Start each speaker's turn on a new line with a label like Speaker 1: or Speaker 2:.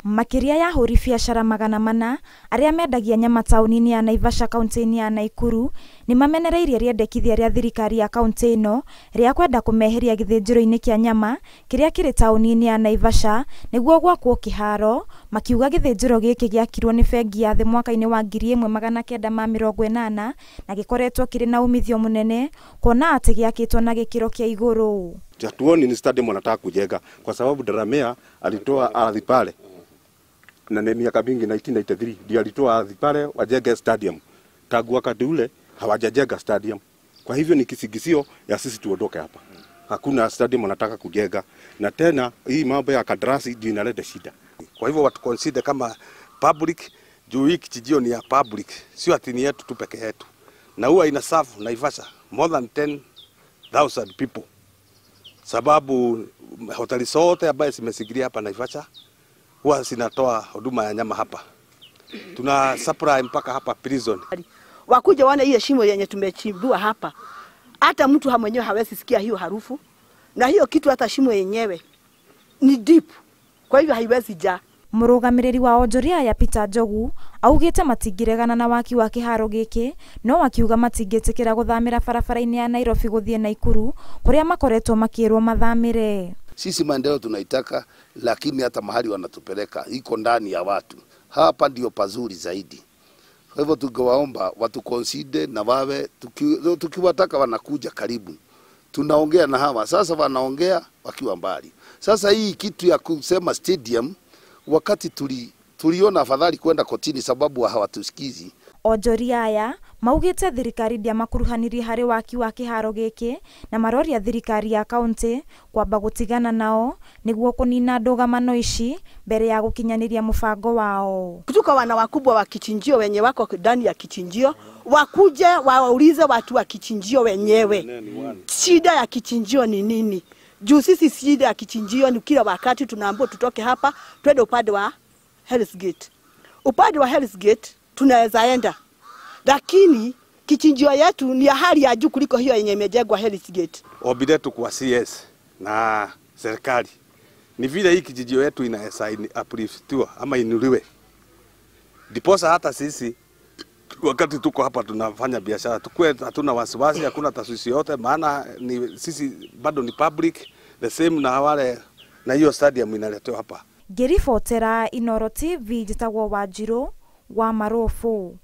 Speaker 1: Makiria ya hũri biacara 400 arĩa mendagia nyama taũni-inĩ ya Naivasha kaunti-inĩ ya Nakuru nĩ mamenereirie rĩendekithia rĩa thirikari ya kaunti ĩno rĩa kwenda kũmeheria gĩthĩnjĩro-inĩ kĩa nyama kĩrĩa kĩrĩ taũni-inĩ ya Naivasha nĩguo gwakwo kĩharo, makiuga gĩthĩnjĩro gĩkĩ gĩakirwo nĩ bengi ya thĩ mwaka-inĩ wa 1980 na gĩkoretwo kĩrĩ na umithio mũnene kuona atĩ gĩakĩtwo na gĩkĩro kĩa igũrũ.
Speaker 2: Hatuoni ni stadium wanataka kujenga kwa sababu Daramea alitoa ardhi pale na ni miaka mingi 1993 ndio alitoa ardhi pale wajenge stadium. Tangu wakati ule hawajajenga stadium. Kwa hivyo ni kisigizio ya sisi tuondoke hapa. Hakuna stadium wanataka kujenga na tena hii mambo ya kadrasi ndio inaleta shida.
Speaker 3: Kwa hivyo watu consider kama public juu hii kijijio ni ya public, sio ati ni yetu tu peke yetu. Na huwa ina serve Naivasha more than 10,000 people. Sababu hoteli zote ambaye zimesigilia hapa Naivasha huwa zinatoa huduma ya nyama hapa. Tuna supply mpaka hapa prison.
Speaker 4: Wakuja wana ile shimo yenye tumechimbua hapa. Hata mtu mwenyewe hawezi sikia hiyo harufu. Na hiyo kitu hata shimo yenyewe ni deep. Kwa hivyo haiwezi jaa.
Speaker 1: Mũrũgamĩrĩri wa onjoria ya Peter Njogu augĩte matingĩregana na waki wa kĩharo gĩkĩ no akiuga matingĩtĩkĩra gũthamĩra barabara-inĩ ya Nairobi gũthiĩ Nakuru kũrĩa makoretwo makĩrwo mathamĩre.
Speaker 5: Sisi maendeleo tunaitaka, lakini hata mahali wanatupeleka iko ndani ya watu. Hapa ndio pazuri zaidi. Kwa hivyo tungewaomba watu consider na wawe tukiwataka wanakuja karibu. Tunaongea na hawa. Sasa wanaongea wakiwa mbali. Sasa hii kitu ya kusema stadium wakati tuliona afadhali kwenda kotini sababu hawatusikizi.
Speaker 1: Onjoria aya maugĩte thirikari ndiamakuruhanirie harĩ waki wa kĩharo gĩkĩ na maroria thirikari ya kaunti kwamba gũtigana nao nĩguo kũnina ndũgamano ici mbere ya gũkinyanĩria mũbango wao.
Speaker 4: Kutoka wana wakubwa wa kichinjio wenye wako ndani ya kichinjio wakuje waulize watu wa kichinjio wenyewe shida ya kichinjio ni nini. Juu sisi shida ya kichinjio ni kila wakati tunaambiwa tutoke hapa twende upande wa Hell's Gate. Upande wa Hell's Gate tunaweza enda. Lakini kichinjio yetu ni ya hali ya juu kuliko hiyo yenye imejengwa Hell's Gate.
Speaker 3: Ombi letu kwa CS na serikali ni vile hii kijijio yetu inaweza upliftiwa ama inuliwe. Diposa hata sisi wakati tuko hapa tunafanya biashara tukue hatuna wasiwasi, hakuna taswisi yote, maana ni sisi bado ni public the same na wale na hiyo stadium inaletewa hapa.
Speaker 1: Ngĩribotera Inooro TV njĩtagwo Wanjirũ wa Marofu.